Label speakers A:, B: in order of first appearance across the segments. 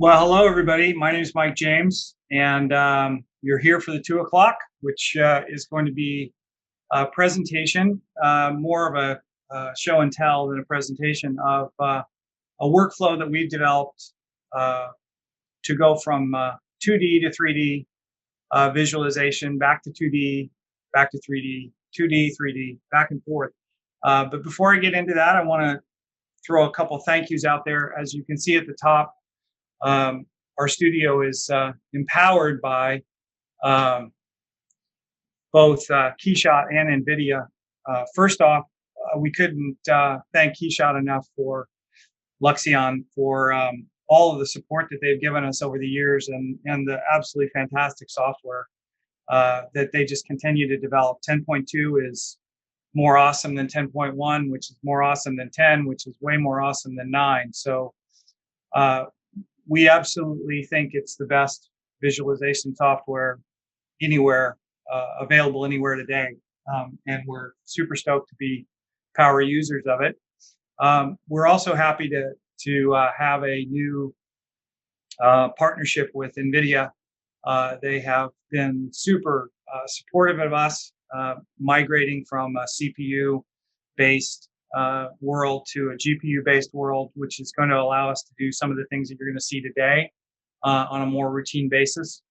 A: Well, hello, everybody. My name is Mike James, and you're here for the 2 o'clock, which is going to be a presentation, more of a show and tell than a presentation of a workflow that we've developed uh, to go from 2D to 3D visualization, back to 2D, back to 3D, 2D, 3D, back and forth. But before I get into that, I want to throw a couple thank yous out there. As you can see at the top, um, our studio is empowered by um, both KeyShot and NVIDIA. First off, we couldn't thank KeyShot enough for Luxion for all of the support that they've given us over the years and the absolutely fantastic software that they just continue to develop. 10.2 is more awesome than 10.1, which is more awesome than 10, which is way more awesome than 9. So we absolutely think it's the best visualization software anywhere, available anywhere today. And we're super stoked to be power users of it. We're also happy to have a new partnership with NVIDIA. They have been super supportive of us migrating from a CPU-based world to a GPU-based world, which is going to allow us to do some of the things that you're going to see today on a more routine basis.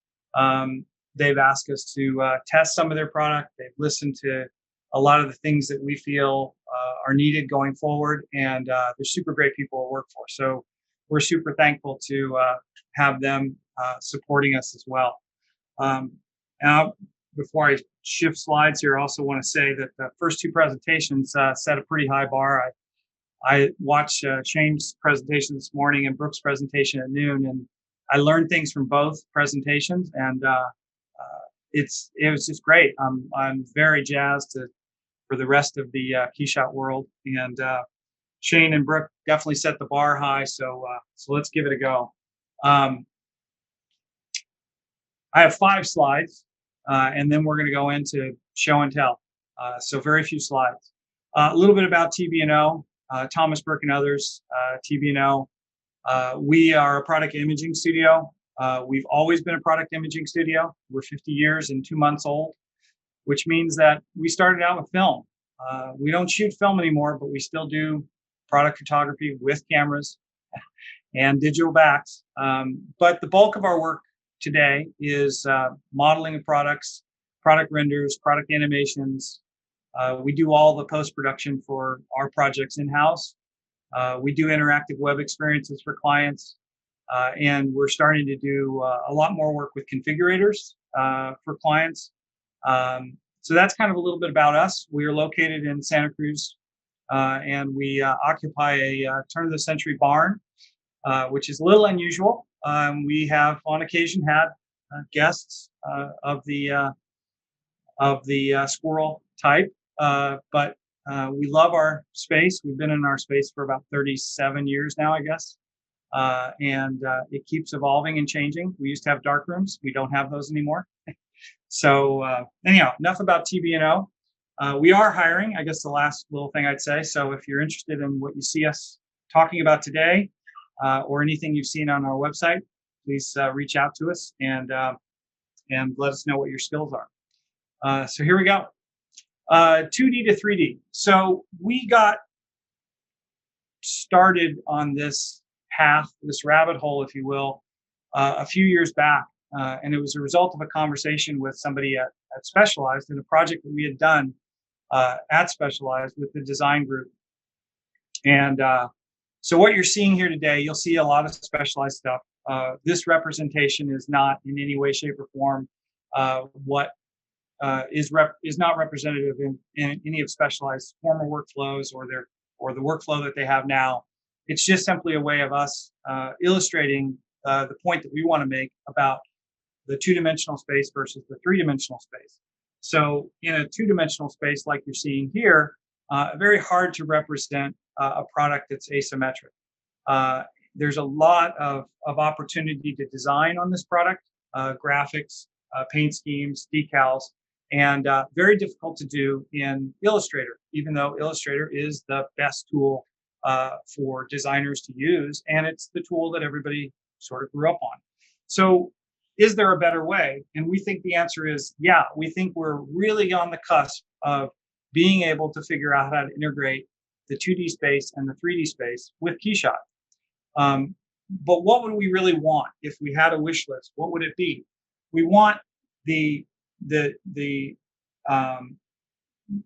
A: They've asked us to test some of their product. They've listened to a lot of the things that we feel are needed going forward, and they're super great people to work for. So we're super thankful to have them supporting us as well. Now, before I shift slides here, I also want to say that the first two presentations set a pretty high bar. I watched Shane's presentation this morning and Brooke's presentation at noon, and I learned things from both presentations, and it was just great. I'm very jazzed for the rest of the KeyShot world, and Shane and Brooke definitely set the bar high. So let's give it a go. I have 5 slides, and then we're going to go into show and tell. So very few slides. A little bit about TB&O, Thomas Burke and others, TB&O. We are a product imaging studio. We've always been a product imaging studio. We're 50 years and 2 months old, which means that we started out with film. We don't shoot film anymore, but we still do product photography with cameras and digital backs. But the bulk of our work today is modeling of products, product renders, product animations. We do all the post-production for our projects in-house. We do interactive web experiences for clients. And we're starting to do a lot more work with configurators for clients. So that's kind of a little bit about us. We are located in Santa Cruz, and we occupy a turn-of-the-century barn, which is a little unusual. We have, on occasion, had guests of the squirrel type, but we love our space. We've been in our space for about 37 years now, I guess. And it keeps evolving and changing. We used to have dark rooms. We don't have those anymore. So anyhow, enough about TB&O. We are hiring, I guess the last little thing I'd say. So if you're interested in what you see us talking about today or anything you've seen on our website, please reach out to us and let us know what your skills are. So here we go. 2D to 3D. So we got started on this path, this rabbit hole, if you will, a few years back. And it was a result of a conversation with somebody at Specialized in a project that we had done at Specialized with the design group. And so what you're seeing here today, you'll see a lot of Specialized stuff. This representation is not in any way, shape, or form what is not representative in any of Specialized's former workflows or the workflow that they have now. It's just simply a way of us illustrating the point that we want to make about the 2-dimensional space versus the 3-dimensional space. So in a 2-dimensional space, like you're seeing here, very hard to represent a product that's asymmetric. There's a lot of opportunity to design on this product, graphics, paint schemes, decals, and very difficult to do in Illustrator, even though Illustrator is the best tool for designers to use, and it's the tool that everybody sort of grew up on. So is there a better way? And we think the answer is yeah. We think we're really on the cusp of being able to figure out how to integrate the 2D space and the 3D space with KeyShot. But what would we really want if we had a wish list? What would it be? We want the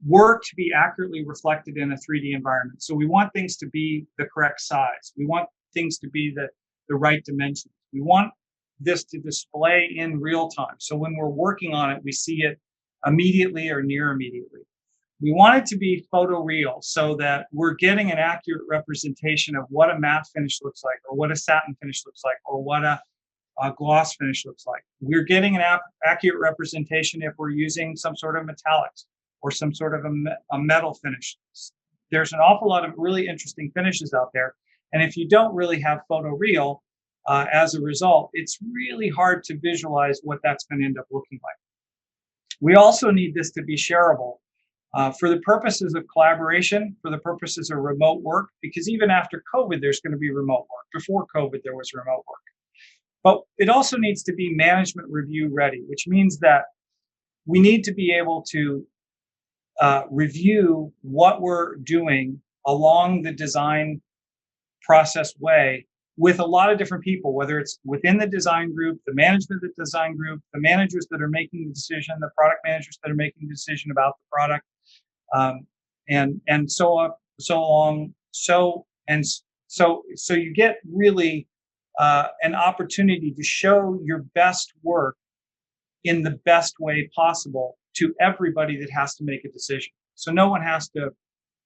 A: work to be accurately reflected in a 3D environment. So we want things to be the correct size. We want things to be the right dimensions. We want this to display in real time. So when we're working on it, we see it immediately or near immediately. We want it to be photoreal so that we're getting an accurate representation of what a matte finish looks like, or what a satin finish looks like, or what a gloss finish looks like. We're getting an accurate representation if we're using some sort of metallics or some sort of a metal finish. There's an awful lot of really interesting finishes out there. And if you don't really have photoreal, as a result, it's really hard to visualize what that's going to end up looking like. We also need this to be shareable. For the purposes of collaboration, for the purposes of remote work, because even after COVID, there's going to be remote work. Before COVID, there was remote work. But it also needs to be management review ready, which means that we need to be able to review what we're doing along the design process way with a lot of different people, whether it's within the design group, the management of the design group, the managers that are making the decision, the product managers that are making the decision about the product, and so on. So you get really an opportunity to show your best work in the best way possible to everybody that has to make a decision. So no one has to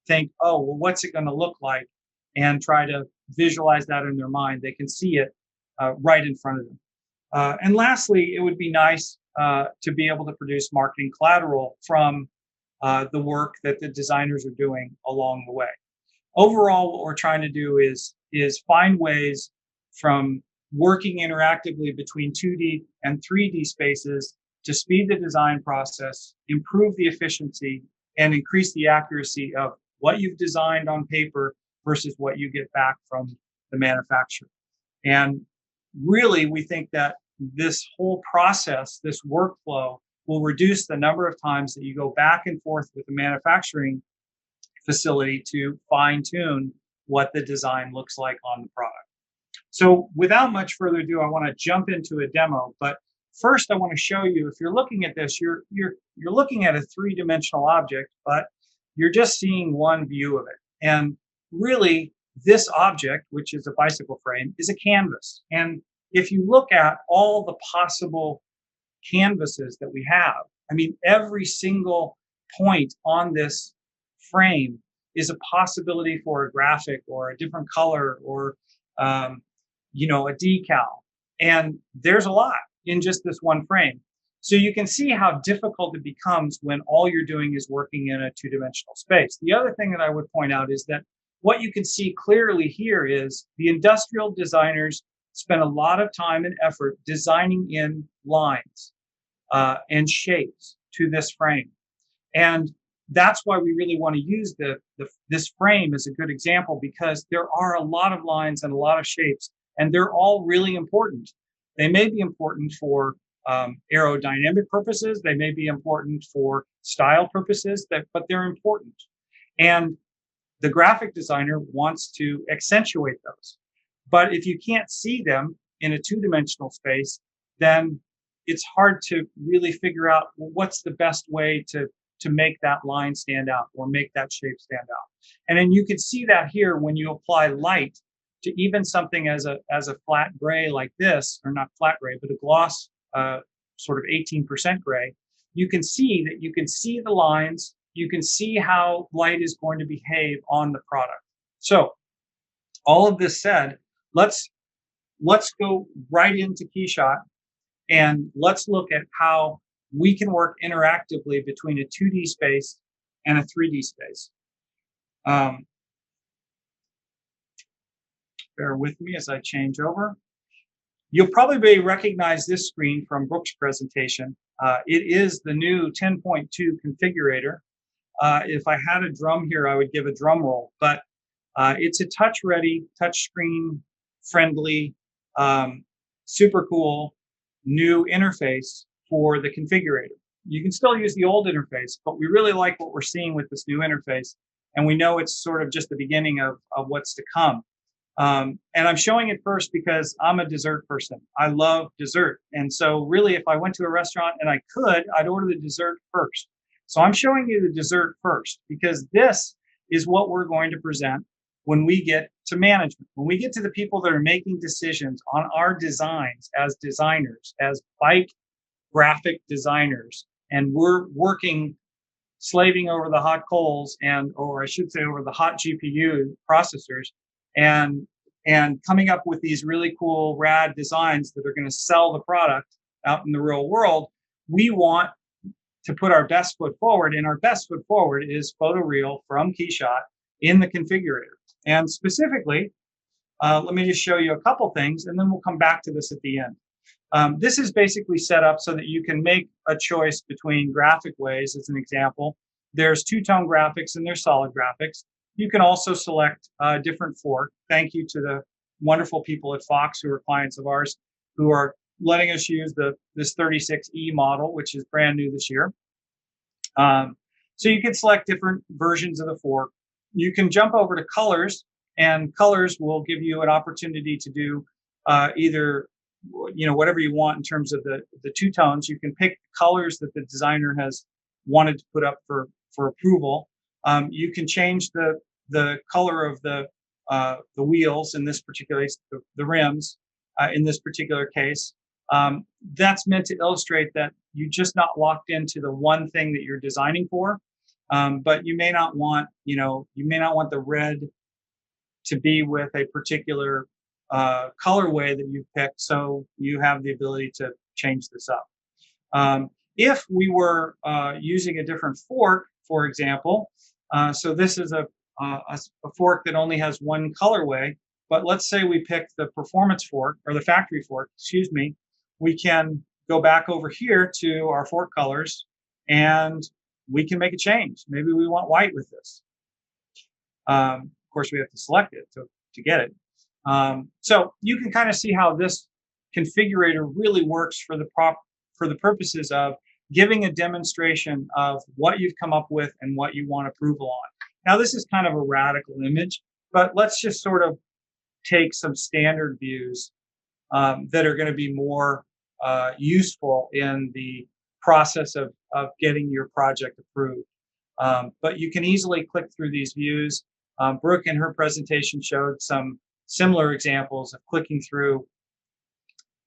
A: think, oh, well, what's it going to look like, and try to visualize that in their mind. They can see it right in front of them. And lastly, it would be nice to be able to produce marketing collateral from the work that the designers are doing along the way. Overall, what we're trying to do is find ways from working interactively between 2D and 3D spaces to speed the design process, improve the efficiency, and increase the accuracy of what you've designed on paper versus what you get back from the manufacturer. And really, we think that this whole process, this workflow, will reduce the number of times that you go back and forth with the manufacturing facility to fine-tune what the design looks like on the product. So without much further ado, I want to jump into a demo. But first, I want to show you, if you're looking at this, you're looking at a three-dimensional object, but you're just seeing one view of it. And really, this object, which is a bicycle frame, is a canvas. And if you look at all the possible canvases that we have, I mean, every single point on this frame is a possibility for a graphic or a different color or a decal. And there's a lot in just this one frame. So you can see how difficult it becomes when all you're doing is working in a two-dimensional space. The other thing that I would point out is that what you can see clearly here is the industrial designers spend a lot of time and effort designing in lines and shapes to this frame. And that's why we really want to use this frame as a good example, because there are a lot of lines and a lot of shapes, and they're all really important. They may be important for aerodynamic purposes. They may be important for style purposes, but they're important. And the graphic designer wants to accentuate those. But if you can't see them in a two-dimensional space, then it's hard to really figure out, well, what's the best way to make that line stand out or make that shape stand out. And then you can see that here when you apply light to even something as a flat gray like this, or not flat gray, but a gloss sort of 18% gray. You can see that you can see the lines, you can see how light is going to behave on the product. So all of this said, let's go right into KeyShot and let's look at how we can work interactively between a 2D space and a 3D space. Bear with me as I change over. You'll probably recognize this screen from Brooke's presentation. It is the new 10.2 configurator. If I had a drum here, I would give a drum roll, but it's a touch-ready, touchscreen friendly super cool new interface for the configurator. You can still use the old interface, but we really like what we're seeing with this new interface. And we know it's sort of just the beginning of what's to come. And I'm showing it first because I'm a dessert person. I love dessert. And so really, if I went to a restaurant and I could, I'd order the dessert first. So I'm showing you the dessert first because this is what we're going to present when we get to management. When we get to the people that are making decisions on our designs as designers, as bike graphic designers, and we're working, slaving over the hot coals or I should say over the hot GPU processors and coming up with these really cool rad designs that are going to sell the product out in the real world. We want to put our best foot forward, and our best foot forward is photoreal from KeyShot in the configurator. And specifically, let me just show you a couple things, and then we'll come back to this at the end. This is basically set up so that you can make a choice between graphic ways, as an example. There's two-tone graphics and there's solid graphics. You can also select a different fork. Thank you to the wonderful people at Fox who are clients of ours who are letting us use this 36E model, which is brand new this year. So you can select different versions of the fork. You can jump over to colors, and colors will give you an opportunity to do either whatever you want in terms of the two tones. You can pick colors that the designer has wanted to put up for approval. You can change the color of the wheels in this particular case, the rims in this particular case. That's meant to illustrate that you're just not locked into the one thing that you're designing for. But you may not want, the red to be with a particular colorway that you picked, so you have the ability to change this up. If we were using a different fork, for example, so this is a fork that only has one colorway, but let's say we pick the performance fork, or the factory fork, excuse me, we can go back over here to our fork colors and we can make a change. Maybe we want white with this. Of course, we have to select it to get it. So you can kind of see how this configurator really works for the purposes of giving a demonstration of what you've come up with and what you want approval on. Now, this is kind of a radical image, but let's just sort of take some standard views that are going to be more useful in the process of getting your project approved. But you can easily click through these views. Brooke in her presentation showed some similar examples of clicking through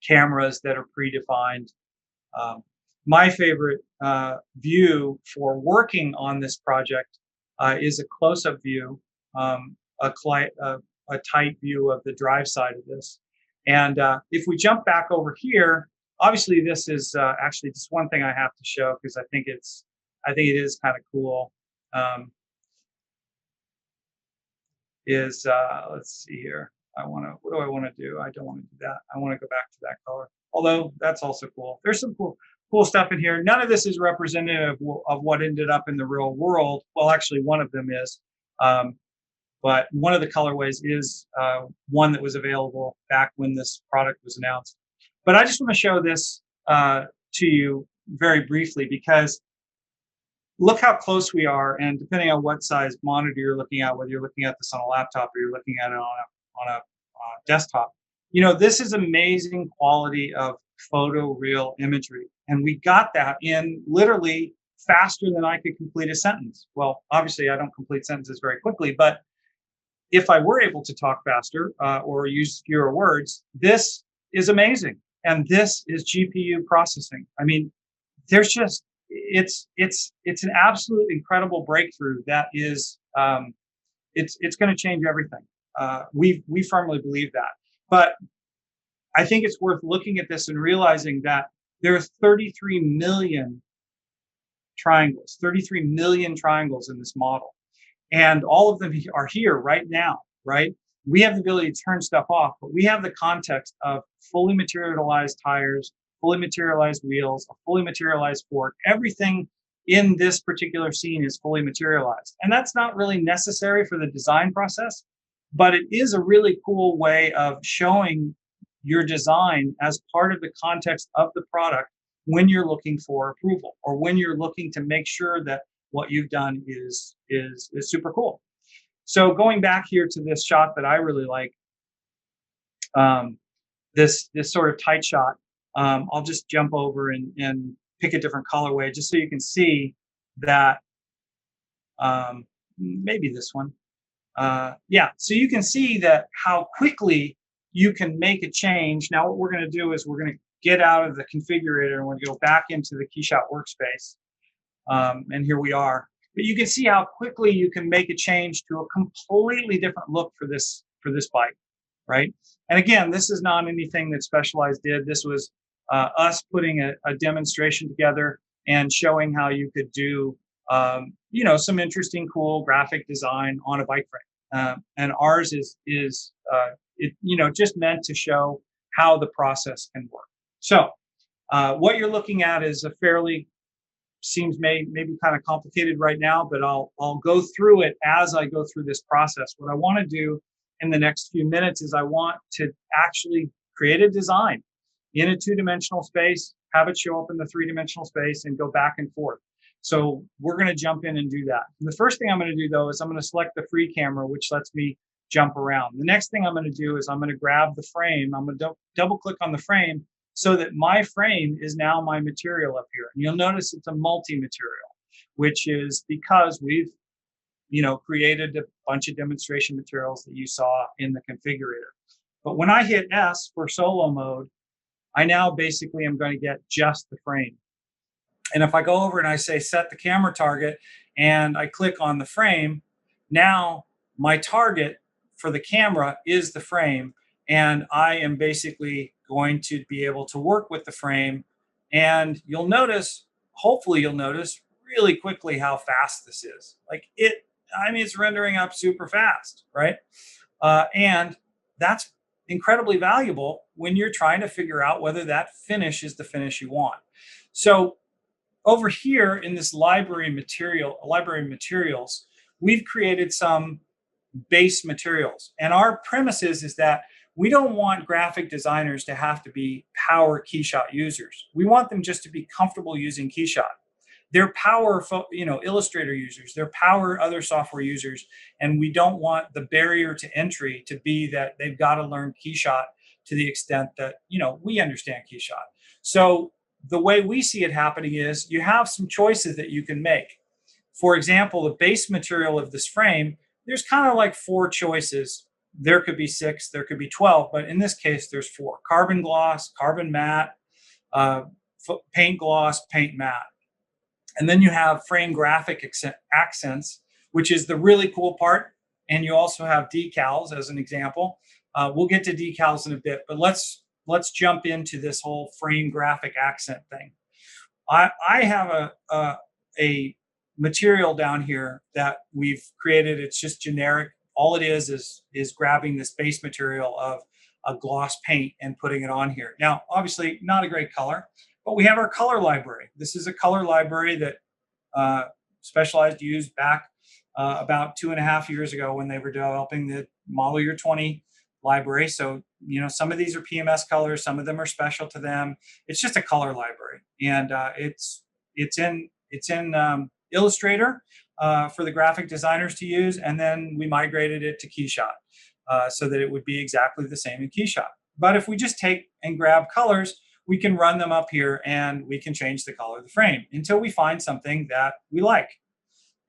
A: cameras that are predefined. My favorite view for working on this project is a close-up view, a tight view of the drive side of this. And if we jump back over here, obviously this is actually just one thing I have to show because I think it is kind of cool. Let's see here. What do I want to do? I don't want to do that. I want to go back to that color. Although that's also cool. There's some cool stuff in here. None of this is representative of what ended up in the real world. Well, actually, one of them is. But one of the colorways is one that was available back when this product was announced. But I just want to show this to you very briefly because look how close we are, and depending on what size monitor you're looking at, whether you're looking at this on a laptop or you're looking at it on a desktop, this is amazing quality of photoreal imagery. And we got that in literally faster than I could complete a sentence. Well, obviously I don't complete sentences very quickly, but if I were able to talk faster or use fewer words, this is amazing. And this is GPU processing. I mean, there's just, it's an absolute incredible breakthrough that is, it's going to change everything. We firmly believe that. But I think it's worth looking at this and realizing that there are 33 million triangles in this model. And all of them are here right now, right? We have the ability to turn stuff off, but we have the context of fully materialized tires, fully materialized wheels, a fully materialized fork. Everything in this particular scene is fully materialized. And that's not really necessary for the design process, but it is a really cool way of showing your design as part of the context of the product when you're looking for approval or when you're looking to make sure that what you've done is super cool. So going back here to this shot that I really like, um, this sort of tight shot, I'll just jump over and pick a different colorway just so you can see that, maybe this one. Yeah, so you can see that how quickly you can make a change. Now what we're going to do is we're going to get out of the configurator and we're going to go back into the KeyShot Workspace. And here we are. But you can see how quickly you can make a change to a completely different look for this bike, right? And again, this is not anything that Specialized did. This was us putting a demonstration together and showing how you could do, some interesting, cool graphic design on a bike frame. And ours is just meant to show how the process can work. So what you're looking at is a fairly, seems maybe kind of complicated right now, but I'll go through it as I go through this process. What I want to do in the next few minutes is I want to actually create a design in a two-dimensional space, have it show up in the three-dimensional space, and go back and forth. So we're going to jump in and do that. The first thing I'm going to do, though, is I'm going to select the free camera, which lets me jump around. The next thing I'm going to do is I'm going to grab the frame. I'm going to double click on the frame so that my frame is now my material up here. And you'll notice it's a multi-material, which is because we've created a bunch of demonstration materials that you saw in the configurator. But when I hit S for solo mode, I now basically am going to get just the frame. And if I go over and I say set the camera target and I click on the frame, now my target for the camera is the frame, and I am basically going to be able to work with the frame. And you'll notice, hopefully you'll notice really quickly how fast this is. It's rendering up super fast, right? And that's incredibly valuable when you're trying to figure out whether that finish is the finish you want. So over here in this library materials, we've created some base materials. And our premise is that we don't want graphic designers to have to be power KeyShot users. We want them just to be comfortable using KeyShot. They're power, Illustrator users. They're power other software users, and we don't want the barrier to entry to be that they've got to learn KeyShot to the extent that we understand KeyShot. So the way we see it happening is you have some choices that you can make. For example, the base material of this frame, there's kind of like 4 choices. There could be 6, there could be 12, but in this case, there's 4: carbon gloss, carbon matte, paint gloss, paint matte. And then you have frame graphic accents, which is the really cool part. And you also have decals as an example. We'll get to decals in a bit, but let's jump into this whole frame graphic accent thing. I have a material down here that we've created. It's just generic. All it is grabbing this base material of a gloss paint and putting it on here. Now, obviously not a great color, but we have our color library. This is a color library that Specialized used back about 2.5 years ago when they were developing the model year 20 library. So, some of these are PMS colors, some of them are special to them. It's just a color library, and it's in Illustrator for the graphic designers to use, and then we migrated it to KeyShot so that it would be exactly the same in KeyShot. But if we just take and grab colors, we can run them up here and we can change the color of the frame until we find something that we like.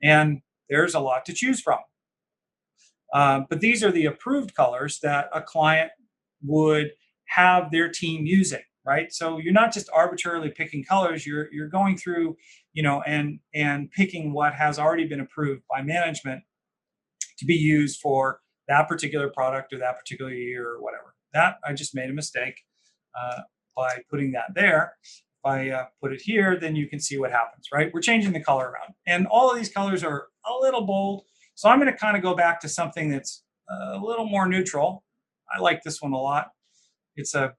A: And there's a lot to choose from. But these are the approved colors that a client would have their team using, right? So you're not just arbitrarily picking colors, you're going through, and picking what has already been approved by management to be used for that particular product or that particular year or whatever. That I just made a mistake by putting that there. If I put it here, then you can see what happens, right? We're changing the color around. And all of these colors are a little bold. So I'm going to kind of go back to something that's a little more neutral. I like this one a lot. It's a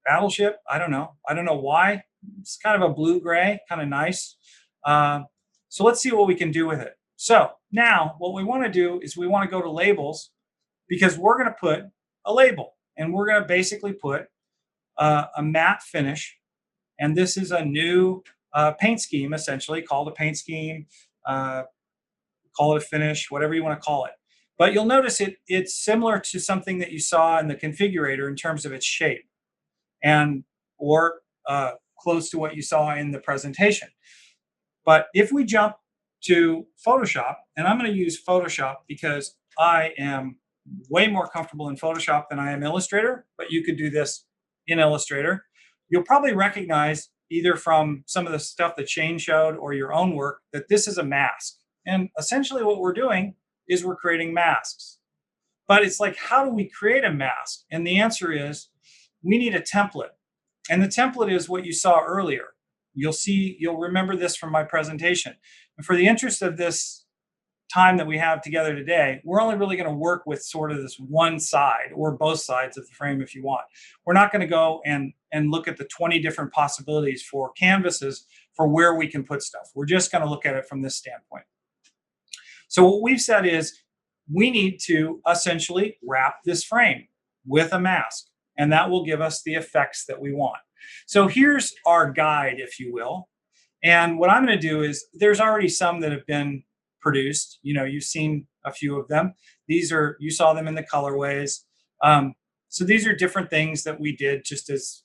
A: battleship. I don't know why. It's kind of a blue-gray, kind of nice. So let's see what we can do with it. So now what we want to do is we want to go to labels, because we're going to put a label, and we're going to basically put a matte finish. And this is a new paint scheme, essentially called a paint scheme, uh, call it a finish, whatever you want to call it. But you'll notice it's similar to something that you saw in the configurator in terms of its shape, and or close to what you saw in the presentation. But if we jump to Photoshop, and I'm going to use Photoshop because I am way more comfortable in Photoshop than I am Illustrator, but you could do this in Illustrator. You'll probably recognize either from some of the stuff that Shane showed or your own work that this is a mask. And essentially what we're doing is we're creating masks. But it's like, how do we create a mask? And the answer is we need a template. And the template is what you saw earlier. You'll remember this from my presentation. And for the interest of this time that we have together today, we're only really going to work with sort of this one side or both sides of the frame if you want. We're not going to go and look at the 20 different possibilities for canvases for where we can put stuff. We're just going to look at it from this standpoint. So what we've said is we need to essentially wrap this frame with a mask, and that will give us the effects that we want. So here's our guide, if you will. And what I'm going to do is there's already some that have been produced. You know, you've seen a few of them. These are, you saw them in the colorways. So these are different things that we did just as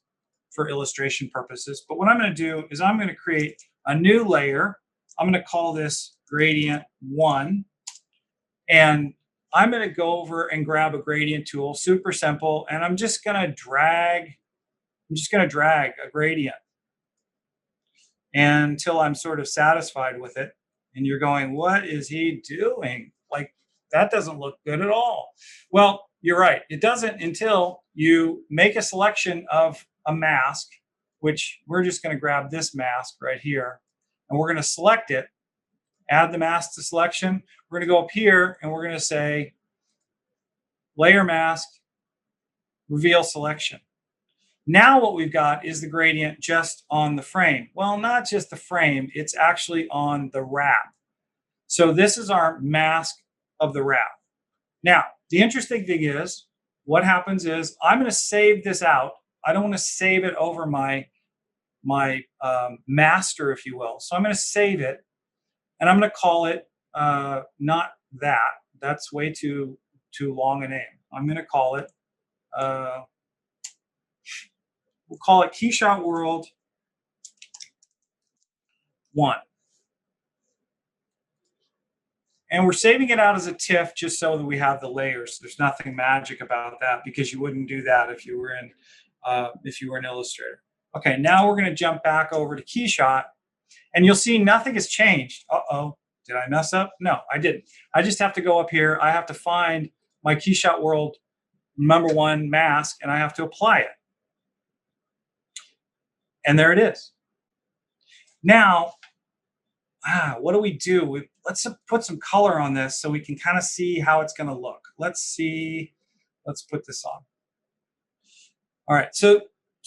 A: for illustration purposes. But what I'm going to do is I'm going to create a new layer. I'm going to call this gradient 1. And I'm going to go over and grab a gradient tool, super simple. And I'm just going to drag a gradient until I'm sort of satisfied with it. And you're going, what is he doing? Like, that doesn't look good at all. Well, you're right. It doesn't until you make a selection of a mask, which we're just going to grab this mask right here. And we're going to select it, add the mask to selection. We're going to go up here and we're going to say layer mask, reveal selection. Now what we've got is the gradient just on the frame. Well, not just the frame, it's actually on the wrap. So this is our mask of the wrap. Now, the interesting thing is, what happens is I'm going to save this out. I don't want to save it over my master, if you will. So I'm going to save it, and I'm going to call it not that. That's way too long a name. I'm going to call it. We'll call it KeyShot World 1. And we're saving it out as a TIFF just so that we have the layers. There's nothing magic about that because you wouldn't do that if you were in Illustrator. Okay, now we're going to jump back over to KeyShot, and you'll see nothing has changed. Uh-oh, did I mess up? No, I didn't. I just have to go up here. I have to find my KeyShot World #1 mask, and I have to apply it. And there it is. Now, what do we do? Let's put some color on this so we can kind of see how it's going to look. Let's see. Let's put this on. All right. So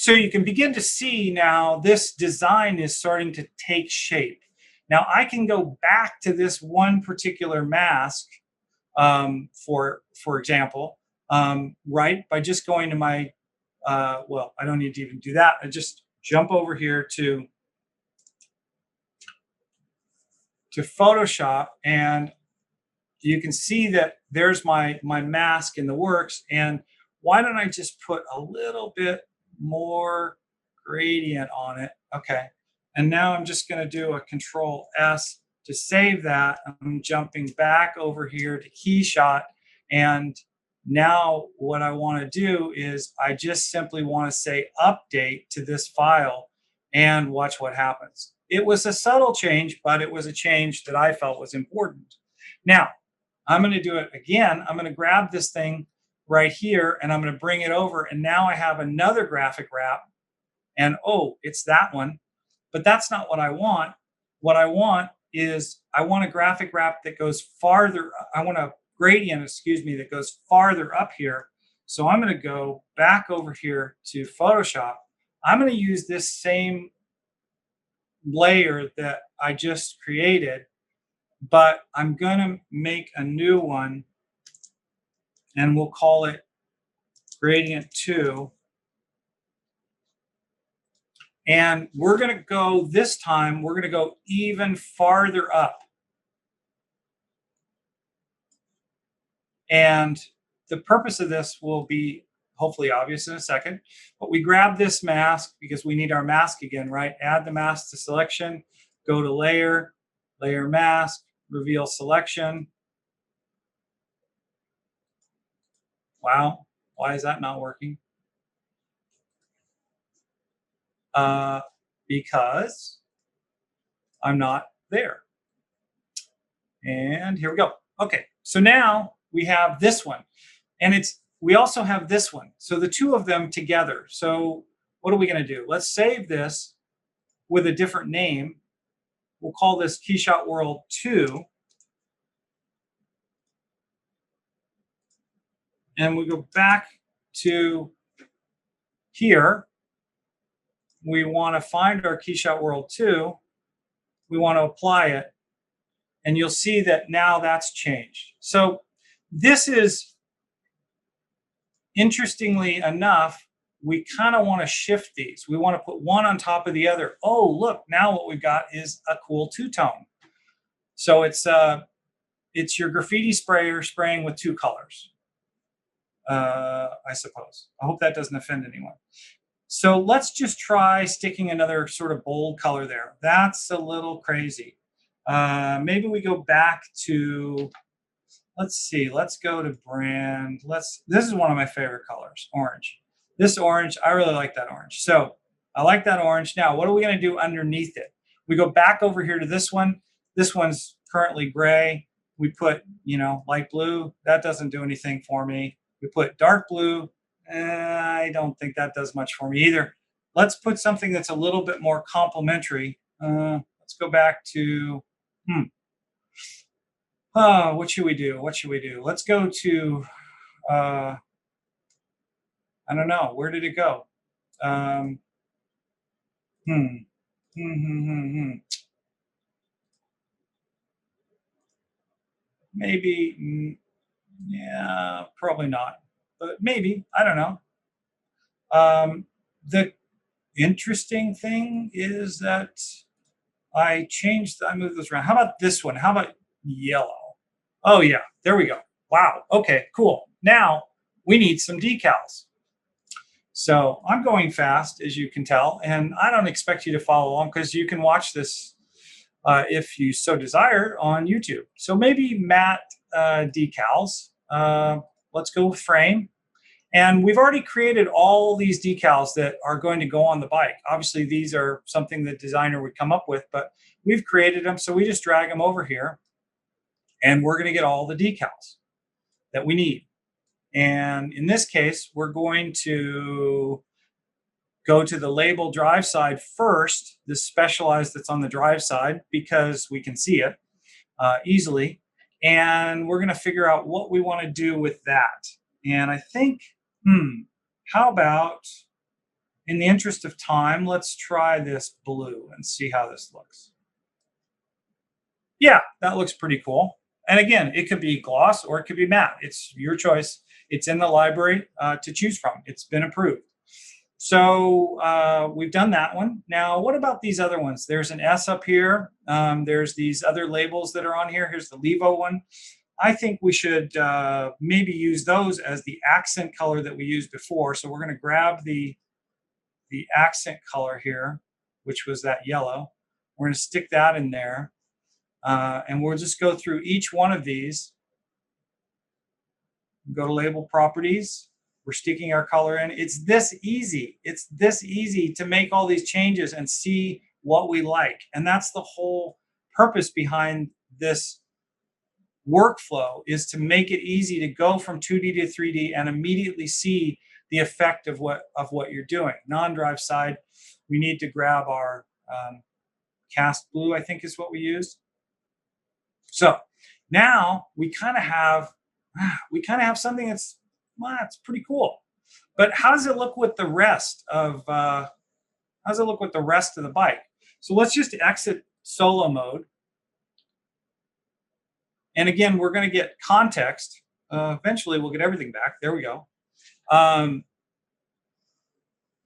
A: you can begin to see now this design is starting to take shape. Now I can go back to this one particular mask, for example, right, by just going to my, well, I don't need to even do that. I just jump over here to Photoshop, and you can see that there's my mask in the works. And why don't I just put a little bit more gradient on it? Okay. And now I'm just going to do a Control S to save that. I'm jumping back over here to KeyShot. And now what I want to do is I just simply want to say update to this file and watch what happens. It was a subtle change, but it was a change that I felt was important. Now, I'm going to do it again. I'm going to grab this thing right here, and I'm going to bring it over. And now I have another graphic wrap. And, oh, it's that one. But that's not what I want. What I want is I want a graphic wrap that goes farther. I want a gradient, that goes farther up here. So I'm going to go back over here to Photoshop. I'm going to use this same layer that I just created, but I'm going to make a new one, and we'll call it gradient 2. And we're going to go this time, we're going to go even farther up. And the purpose of this will be hopefully obvious in a second, but we grab this mask because we need our mask again, right? Add the mask to selection, go to layer, layer mask, reveal selection. Wow, why is that not working? Because I'm not there. And here we go. Okay, so now we have this one, and we also have this one. So the two of them together. So what are we going to do? Let's save this with a different name. We'll call this KeyShot World 2. And we go back to here. We want to find our KeyShot World 2. We want to apply it. And you'll see that now that's changed. So this is, interestingly enough, we kind of want to shift these. We want to put one on top of the other. Oh, look, now what we've got is a cool two-tone. So it's your graffiti sprayer spraying with two colors, I suppose. I hope that doesn't offend anyone. So let's just try sticking another sort of bold color there. That's a little crazy. Maybe we go back to, let's see, let's go to brand. This is one of my favorite colors, orange. This orange, I really like that orange. So I like that orange. Now, what are we going to do underneath it? We go back over here to this one. This one's currently gray. We put, light blue. That doesn't do anything for me. We put dark blue. I don't think that does much for me either. Let's put something that's a little bit more complementary. Let's go back to, what should we do? What should we do? Let's go to, I don't know. Where did it go? Maybe, yeah, probably not, but maybe, I don't know. The interesting thing is that I moved this around. How about this one? How about yellow? Oh yeah, there we go. Wow, okay, cool. Now we need some decals. So I'm going fast, as you can tell, and I don't expect you to follow along because you can watch this if you so desire on YouTube. So maybe matte decals. Let's go with frame. And we've already created all these decals that are going to go on the bike. Obviously, these are something the designer would come up with, but we've created them. So we just drag them over here, and we're going to get all the decals that we need. And in this case, we're going to go to the label drive side first, this specialized that's on the drive side, because we can see it easily. And we're going to figure out what we want to do with that. And I think, how about, in the interest of time, let's try this blue and see how this looks. Yeah, that looks pretty cool. And again, it could be gloss or it could be matte. It's your choice. It's in the library to choose from. It's been approved. So we've done that one. Now, what about these other ones? There's an S up here. There's these other labels that are on here. Here's the Levo one. I think we should maybe use those as the accent color that we used before. So we're going to grab the accent color here, which was that yellow. We're going to stick that in there. And we'll just go through each one of these. Go to label properties. We're sticking our color in. It's this easy. It's this easy to make all these changes and see what we like. And that's the whole purpose behind this workflow, is to make it easy to go from 2D to 3D and immediately see the effect of what you're doing. Non-drive side, we need to grab our cast blue, I think is what we used. So now we kind of have something that's, well, it's pretty cool. But how does it look with the rest of the bike? So let's just exit solo mode. And again, we're going to get context. Eventually, we'll get everything back. There we go.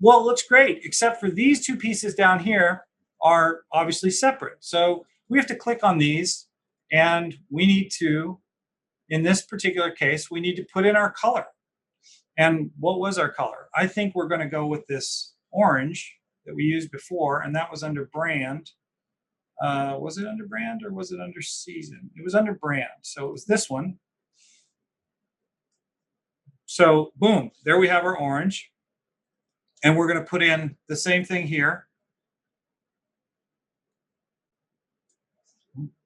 A: Well, it looks great, except for these two pieces down here are obviously separate. So we have to click on these, and we need to, in this particular case, we need to put in our color. And what was our color? I think we're going to go with this orange that we used before, and that was under brand. Was it under brand or was it under season? It was under brand. So it was this one. So boom, there we have our orange. And we're going to put in the same thing here.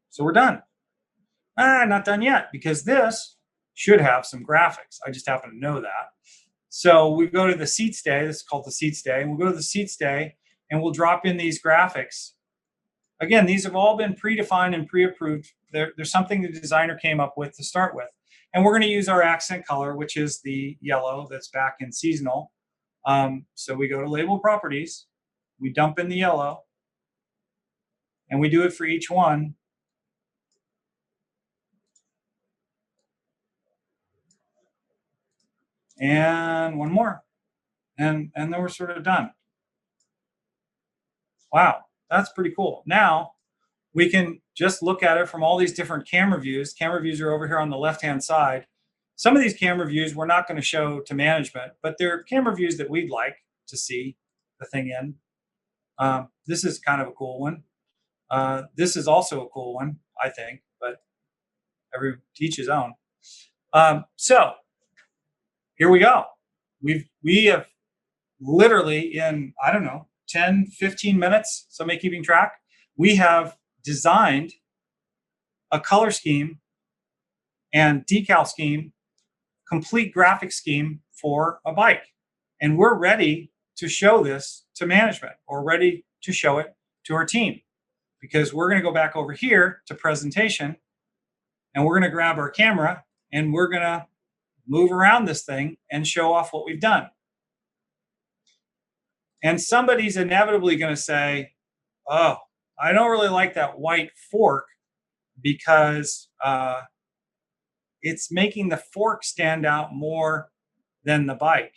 A: So we're done. Not done yet, because this should have some graphics. I just happen to know that. So we go to the seat stay. This is called the seat stay. And we'll go to the seat stay, and we'll drop in these graphics. Again, these have all been predefined and pre-approved. There's something the designer came up with to start with. And we're going to use our accent color, which is the yellow that's back in seasonal. So we go to label properties, we dump in the yellow, and we do it for each one. And one more. And then we're sort of done. Wow, that's pretty cool. Now we can just look at it from all these different camera views. Camera views are over here on the left-hand side. Some of these camera views we're not going to show to management, but they're camera views that we'd like to see the thing in. This is kind of a cool one. This is also a cool one, I think, but each his own. So here we go. We have literally in, I don't know, 10, 15 minutes, somebody keeping track, we have designed a color scheme and decal scheme, complete graphic scheme for a bike. And we're ready to show this to management, or ready to show it to our team, because we're going to go back over here to presentation, and we're going to grab our camera, and we're going to move around this thing and show off what we've done. And somebody's inevitably going to say, oh, I don't really like that white fork because it's making the fork stand out more than the bike.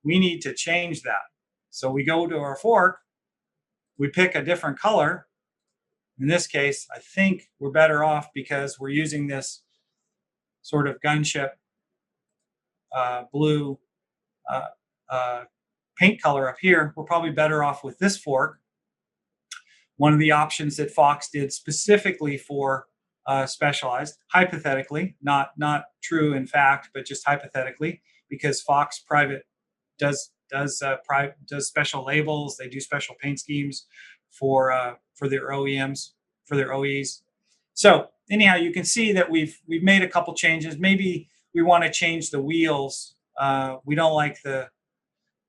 A: We need to change that. So we go to our fork, we pick a different color. In this case, I think we're better off because we're using this sort of gunship blue paint color up here. We're probably better off with this fork. One of the options that Fox did specifically for Specialized, hypothetically, not true in fact, but just hypothetically, because Fox Private does special labels. They do special paint schemes for their OEMs, for their OEs. So anyhow, you can see that we've made a couple changes. Maybe we want to change the wheels. We don't like the,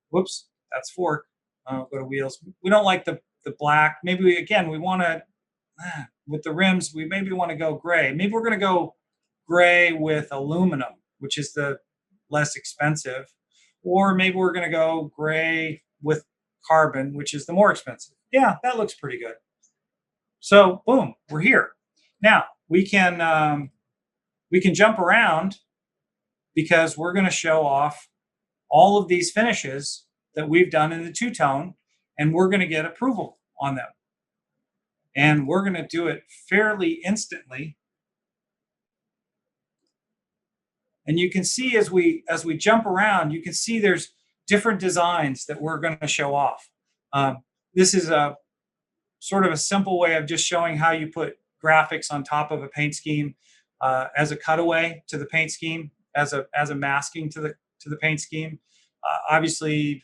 A: whoops, that's fork. Go to wheels. We don't like the black. Maybe we want to, with the rims, we maybe want to go gray. Maybe we're going to go gray with aluminum, which is the less expensive. Or maybe we're going to go gray with carbon, which is the more expensive. Yeah, that looks pretty good. So boom, we're here. Now we can jump around, because we're going to show off all of these finishes that we've done in the two-tone, and we're going to get approval on them. And we're going to do it fairly instantly. And you can see as we jump around, you can see there's different designs that we're going to show off. This is a sort of a simple way of just showing how you put graphics on top of a paint scheme as a cutaway to the paint scheme, as a masking to the paint scheme. Obviously,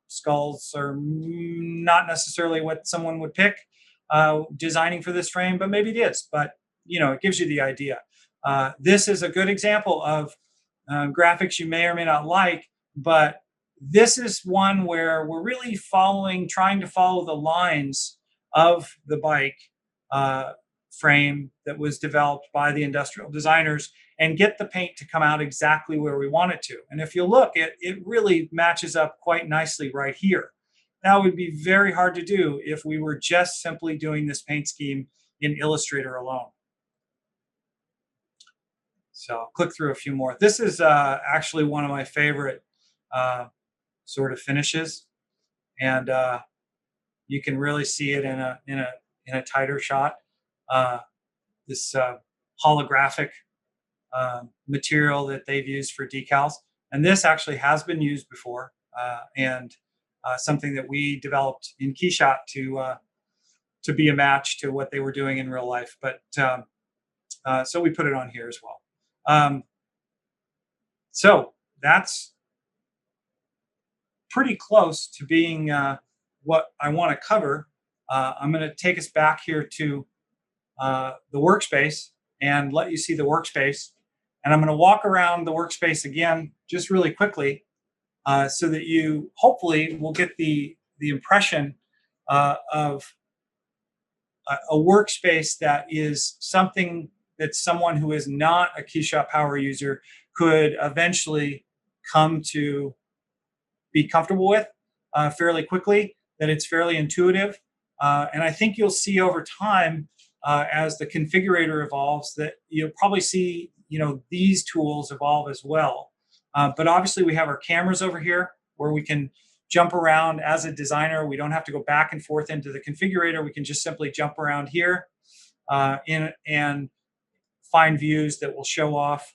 A: skulls are not necessarily what someone would pick designing for this frame, but maybe it is. But it gives you the idea. This is a good example of graphics you may or may not like, but this is one where we're really trying to follow the lines of the bike frame that was developed by the industrial designers, and get the paint to come out exactly where we want it to. And if you look, it really matches up quite nicely right here. That would be very hard to do if we were just simply doing this paint scheme in Illustrator alone. So I'll click through a few more. This is actually one of my favorite sort of finishes, and you can really see it in a tighter shot. Uh, this holographic material that they've used for decals, and this actually has been used before, and something that we developed in KeyShot to be a match to what they were doing in real life. But so we put it on here as well. So that's pretty close to being what I want to cover. I'm going to take us back here to the workspace and let you see the workspace. And I'm going to walk around the workspace again, just really quickly, so that you hopefully will get the impression of a workspace that is something that someone who is not a KeyShot power user could eventually come to be comfortable with fairly quickly, that it's fairly intuitive. And I think you'll see over time, as the configurator evolves, that you'll probably see these tools evolve as well. But obviously we have our cameras over here where we can jump around as a designer. We don't have to go back and forth into the configurator. We can just simply jump around here and find views that will show off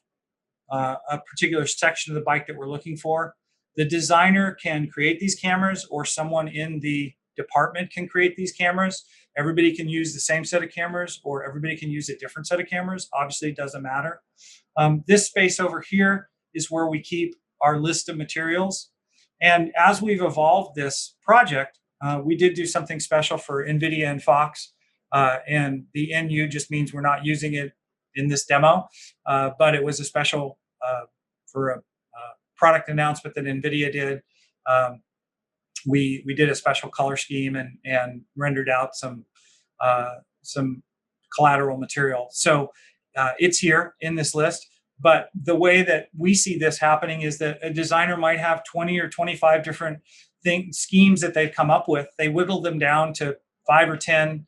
A: a particular section of the bike that we're looking for. The designer can create these cameras, or someone in the department can create these cameras. Everybody can use the same set of cameras, or everybody can use a different set of cameras. Obviously, it doesn't matter. This space over here is where we keep our list of materials. And as we've evolved this project, we did do something special for NVIDIA and Fox. And the NU just means we're not using it in this demo, but it was a special for a product announcement that NVIDIA did. We did a special color scheme and rendered out some collateral material. So it's here in this list. But the way that we see this happening is that a designer might have 20 or 25 different schemes that they've come up with. They whittle them down to 5 or 10,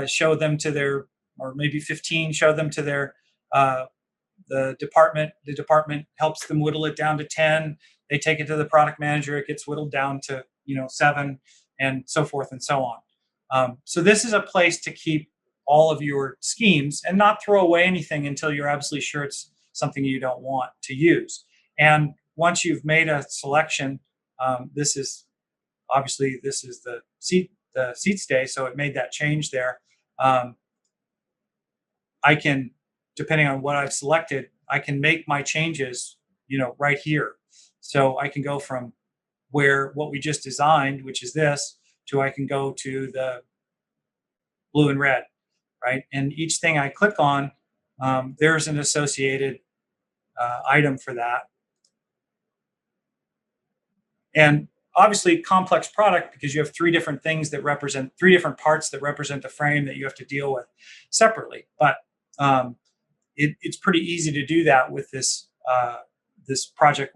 A: show them to their, or maybe 15, show them to their the department. The department helps them whittle it down to 10. They take it to the product manager. It gets whittled down to 7, and so forth and so on. So this is a place to keep all of your schemes and not throw away anything until you're absolutely sure it's something you don't want to use. And once you've made a selection, this is the seat stay, so it made that change there. I can, depending on what I've selected, I can make my changes, right here. So I can go from what we just designed, which is this, to I can go to the blue and red, right? And each thing I click on, there's an associated item for that. And obviously complex product, because you have 3 different things that represent 3 different parts that represent the frame that you have to deal with separately. But it's pretty easy to do that with this this project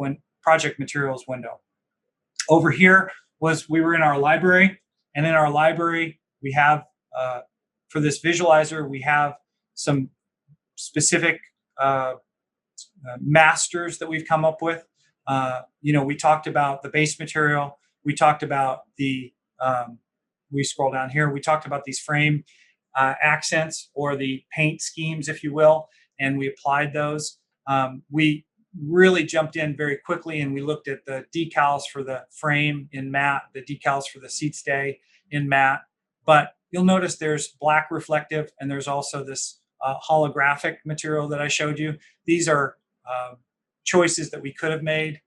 A: materials window. Over here we were in our library, and in our library we have for this visualizer we have some specific masters that we've come up with. We talked about the base material. We talked about we scroll down here, we talked about these frame accents, or the paint schemes, if you will, and we applied those. We really jumped in very quickly, and we looked at the decals for the frame in matte, the decals for the seat stay in matte. But you'll notice there's black reflective, and there's also this holographic material that I showed you. These are choices that we could have made.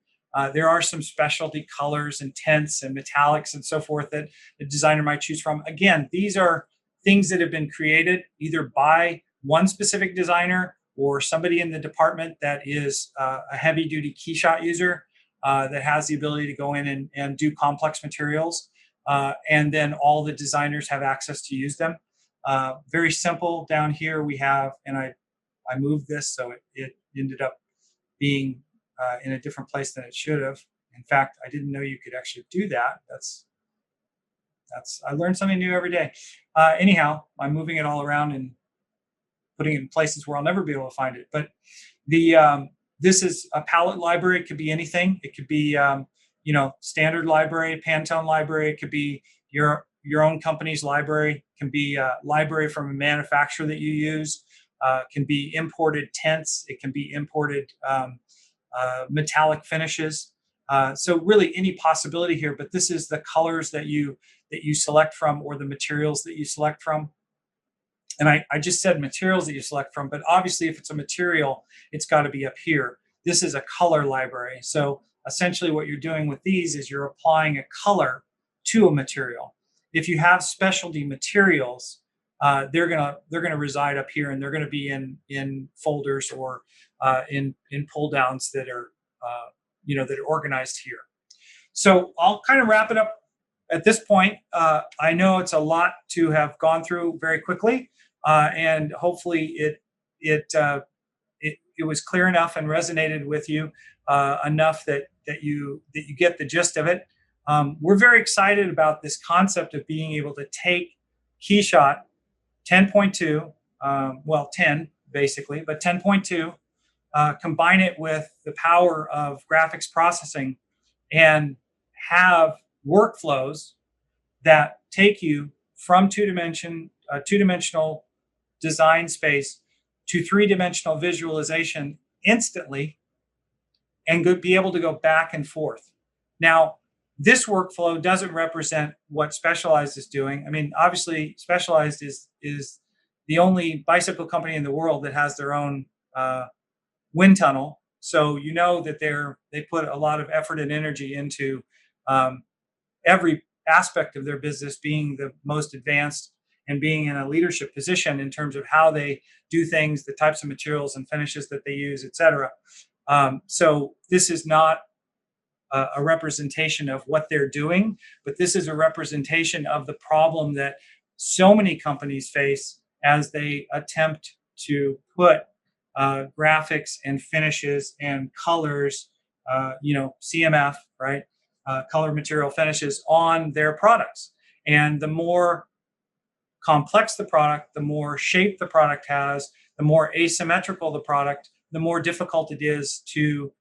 A: There are some specialty colors and tints and metallics and so forth that the designer might choose from. Again, these are things that have been created either by one specific designer or somebody in the department that is a heavy-duty KeyShot user that has the ability to go in and do complex materials. And then all the designers have access to use them. Very simple. Down here we have, and I moved this so it ended up being in a different place than it should have. In fact, I didn't know you could actually do that. I learn something new every day. Anyhow, I'm moving it all around and putting it in places where I'll never be able to find it. But this is a palette library. It could be anything. It could be standard library, Pantone library. It could be your own company's library. It can be a library from a manufacturer that you use. Can be imported tints. It can be imported metallic finishes. So really any possibility here, but this is the colors that you select from, or the materials that you select from. And I just said materials that you select from, but obviously if it's a material, it's got to be up here. This is a color library. So essentially what you're doing with these is you're applying a color to a material. If you have specialty materials, they're gonna reside up here, and they're gonna be in folders or in pull downs that are that are organized here. So I'll kind of wrap it up at this point. I know it's a lot to have gone through very quickly, and hopefully it was clear enough and resonated with you enough that you get the gist of it. We're very excited about this concept of being able to take KeyShot 10.2, 10 basically, but 10.2, combine it with the power of graphics processing, and have workflows that take you from two-dimensional design space to three-dimensional visualization instantly, and be able to go back and forth. Now, this workflow doesn't represent what Specialized is doing. I mean, obviously, Specialized is the only bicycle company in the world that has their own wind tunnel. So you know that they put a lot of effort and energy into every aspect of their business being the most advanced and being in a leadership position in terms of how they do things, the types of materials and finishes that they use, et cetera. So this is not a representation of what they're doing, but this is a representation of the problem that so many companies face as they attempt to put graphics and finishes and colors, CMF, right? Color material finishes on their products. And the more complex the product, the more shape the product has, the more asymmetrical the product, the more difficult it is to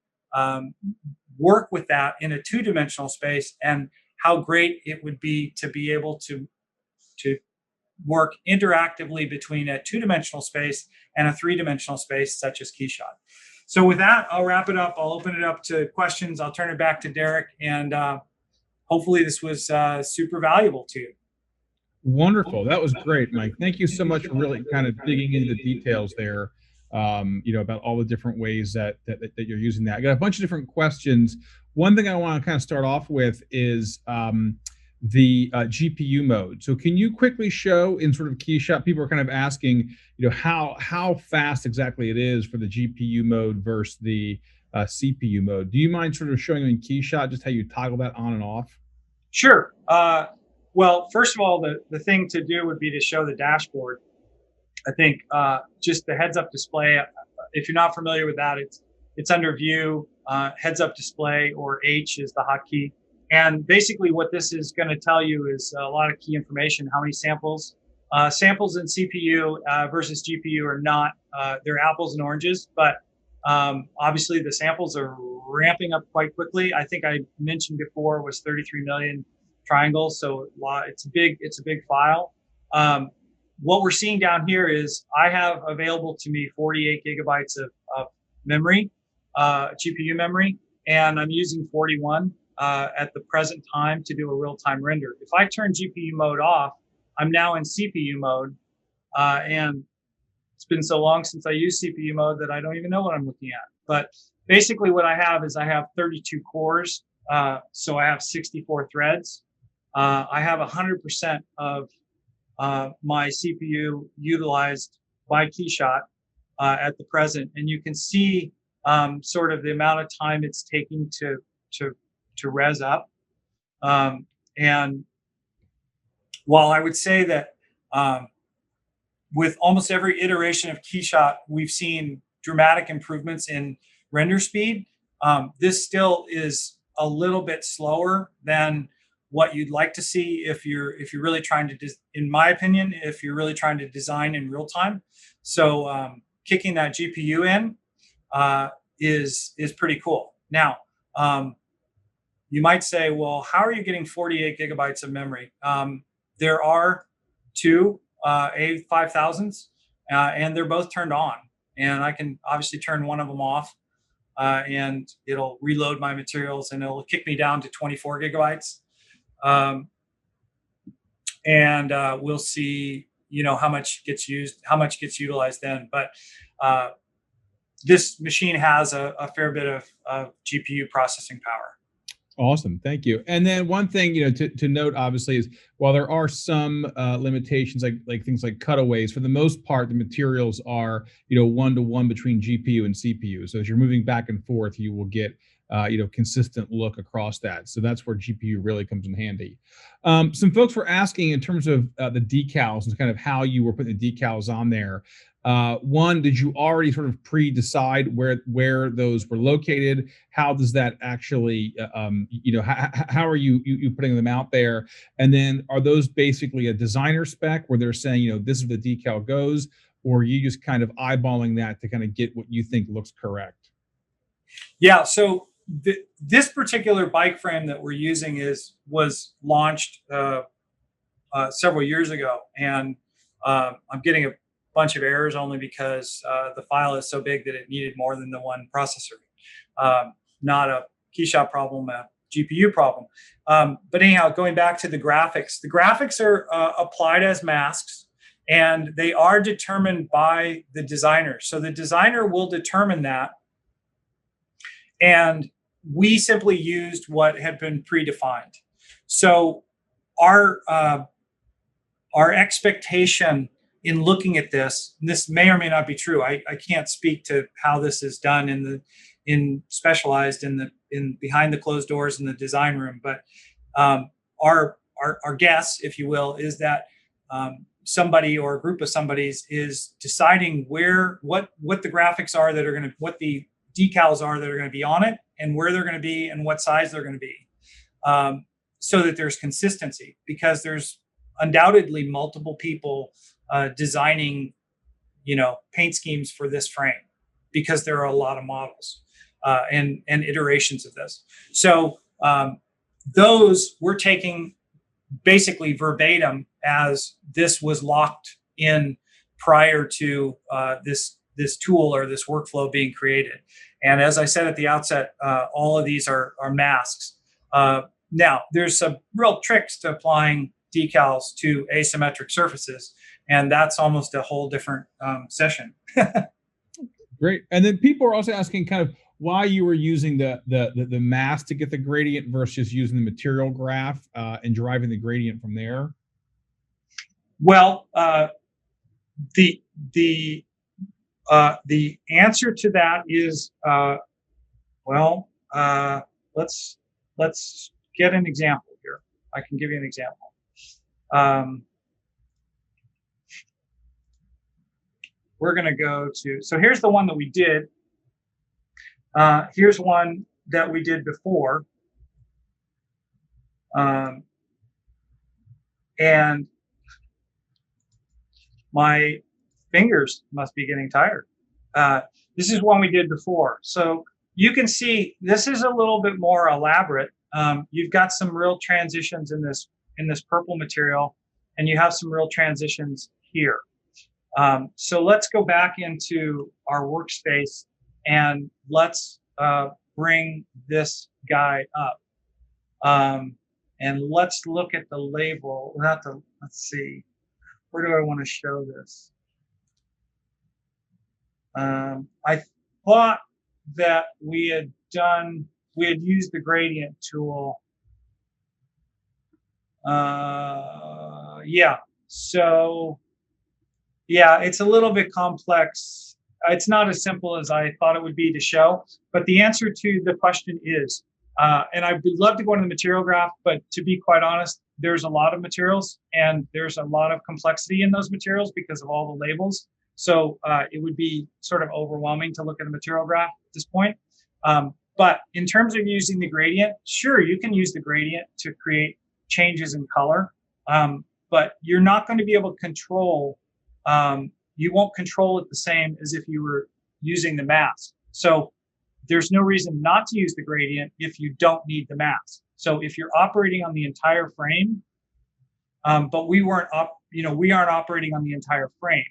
A: work with that in a two-dimensional space, and how great it would be to be able to work interactively between a two-dimensional space and a three-dimensional space such as KeyShot. So with that, I'll wrap it up. I'll open it up to questions. I'll turn it back to Derek, and hopefully this was super valuable to you.
B: Wonderful. That was great, Mike. Thank you so much for really kind of digging into the details there, about all the different ways that you're using that. I got a bunch of different questions. One thing I want to kind of start off with is the GPU mode. So can you quickly show in sort of KeyShot, people are kind of asking, how fast exactly it is for the GPU mode versus the CPU mode. Do you mind sort of showing in KeyShot just how you toggle that on and off?
A: Sure. Well, first of all, the thing to do would be to show the dashboard. I think just the heads-up display, if you're not familiar with that, it's under View, heads-up display, or H is the hotkey. And basically what this is going to tell you is a lot of key information, how many samples. Samples in CPU versus GPU are not, they're apples and oranges, but obviously the samples are ramping up quite quickly. I think I mentioned before was 33 million triangles, so it's a big file. What we're seeing down here is I have available to me 48 gigabytes of memory, GPU memory, and I'm using 41 at the present time to do a real-time render. If I turn GPU mode off, I'm now in CPU mode, and it's been so long since I used CPU mode that I don't even know what I'm looking at. But basically what I have is I have 32 cores, so I have 64 threads. I have 100% of my CPU utilized by KeyShot at the present, and you can see sort of the amount of time it's taking to res up. And while I would say that with almost every iteration of KeyShot, we've seen dramatic improvements in render speed, this still is a little bit slower than what you'd like to see if you're really trying to, in my opinion, if you're really trying to design in real time. So kicking that GPU in is pretty cool. Now, you might say, well, how are you getting 48 gigabytes of memory? There are two A5000s, and they're both turned on. And I can obviously turn one of them off, and it'll reload my materials, and it'll kick me down to 24 gigabytes. And we'll see, how much gets used, how much gets utilized then. But this machine has a fair bit of GPU processing power.
B: Awesome. Thank you. And then one thing, to note, obviously, is while there are some limitations, like things like cutaways, for the most part, the materials are, 1-to-1 between GPU and CPU. So as you're moving back and forth, you will get, consistent look across that. So that's where GPU really comes in handy. Some folks were asking in terms of the decals and kind of how you were putting the decals on there. One, did you already sort of pre-decide where those were located? How does that actually, how are you putting them out there? And then are those basically a designer spec where they're saying, this is where the decal goes, or are you just kind of eyeballing that to kind of get what you think looks correct?
A: Yeah. So this particular bike frame that we're using was launched several years ago, and I'm getting a bunch of errors only because the file is so big that it needed more than the one processor. Not a KeyShot problem, a GPU problem. But anyhow, going back to the graphics are applied as masks, and they are determined by the designer. So the designer will determine that, and we simply used what had been predefined. So our expectation in looking at this, and this may or may not be true. I can't speak to how this is done specialized in behind the closed doors in the design room, but our guess, if you will, is that somebody or a group of somebody's is deciding what the graphics are that are going to, what the decals are that are going to be on it, and where they're going to be, and what size they're going to be, so that there's consistency, because there's undoubtedly multiple people designing, paint schemes for this frame, because there are a lot of models and iterations of this. So those we're taking basically verbatim as this was locked in prior to this tool or this workflow being created. And as I said at the outset, all of these are masks. Now, there's some real tricks to applying decals to asymmetric surfaces, and that's almost a whole different session.
B: Great. And then people are also asking kind of why you were using the mask to get the gradient versus using the material graph and deriving the gradient from there. Well,
A: the answer to that is let's get an example here. I can give you an example. We're going to go to, so here's the one that we did. Here's one that we did before. And my fingers must be getting tired. This is one we did before. So you can see this is a little bit more elaborate. You've got some real transitions in this purple material, and you have some real transitions here. So let's go back into our workspace and let's bring this guy up. And let's look at the label. Let's see, where do I want to show this? I thought that we had used the gradient tool. Yeah, so yeah, it's a little bit complex. It's not as simple as I thought it would be to show, but the answer to the question is, and I'd love to go into the material graph, but to be quite honest, there's a lot of materials and there's a lot of complexity in those materials because of all the labels. So it would be sort of overwhelming to look at a material graph at this point. But in terms of using the gradient, sure, you can use the gradient to create changes in color, but you're not going to be able to control, you won't control it the same as if you were using the mask. So there's no reason not to use the gradient if you don't need the mask. So if you're operating on the entire frame, but we aren't operating on the entire frame.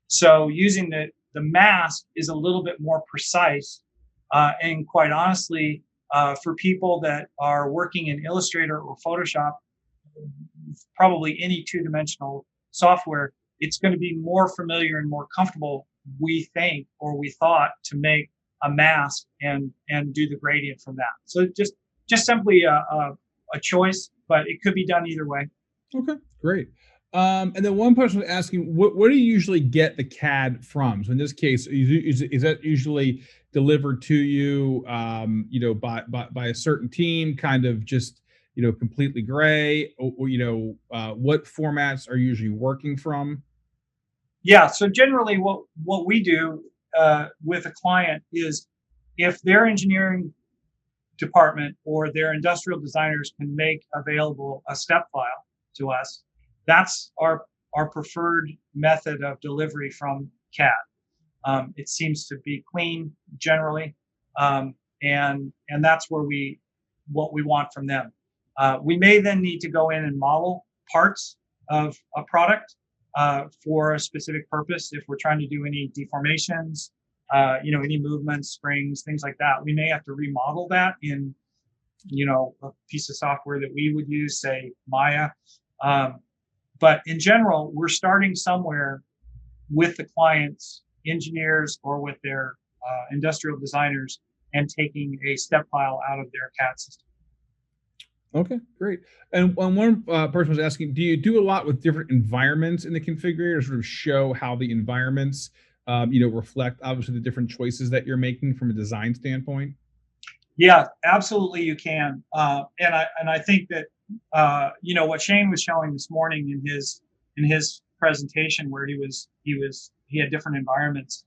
A: So using the mask is a little bit more precise. And quite honestly, for people that are working in Illustrator or Photoshop, probably any two-dimensional software, it's going to be more familiar and more comfortable, we think, or we thought, to make a mask and do the gradient from that. So just simply a choice, but it could be done either way.
B: Okay, great. And then one person was asking, where do you usually get the CAD from? So in this case, is that usually delivered to you, by a certain team, kind of just, completely gray, or what formats are you usually working from?
A: Yeah. So generally, what we do with a client is, if their engineering department or their industrial designers can make available a step file to us, that's our preferred method of delivery from CAD. It seems to be clean generally, and that's what we want from them. We may then need to go in and model parts of a product for a specific purpose. If we're trying to do any deformations, any movements, springs, things like that, we may have to remodel that in, a piece of software that we would use, say Maya. But in general, we're starting somewhere with the client's engineers or with their industrial designers and taking a step file out of their CAD system.
B: Okay, great. And one person was asking, do you do a lot with different environments in the configurator to sort of show how the environments, reflect obviously the different choices that you're making from a design standpoint?
A: Yeah, absolutely, you can. And I think that what Shane was showing this morning in his presentation, where he had different environments.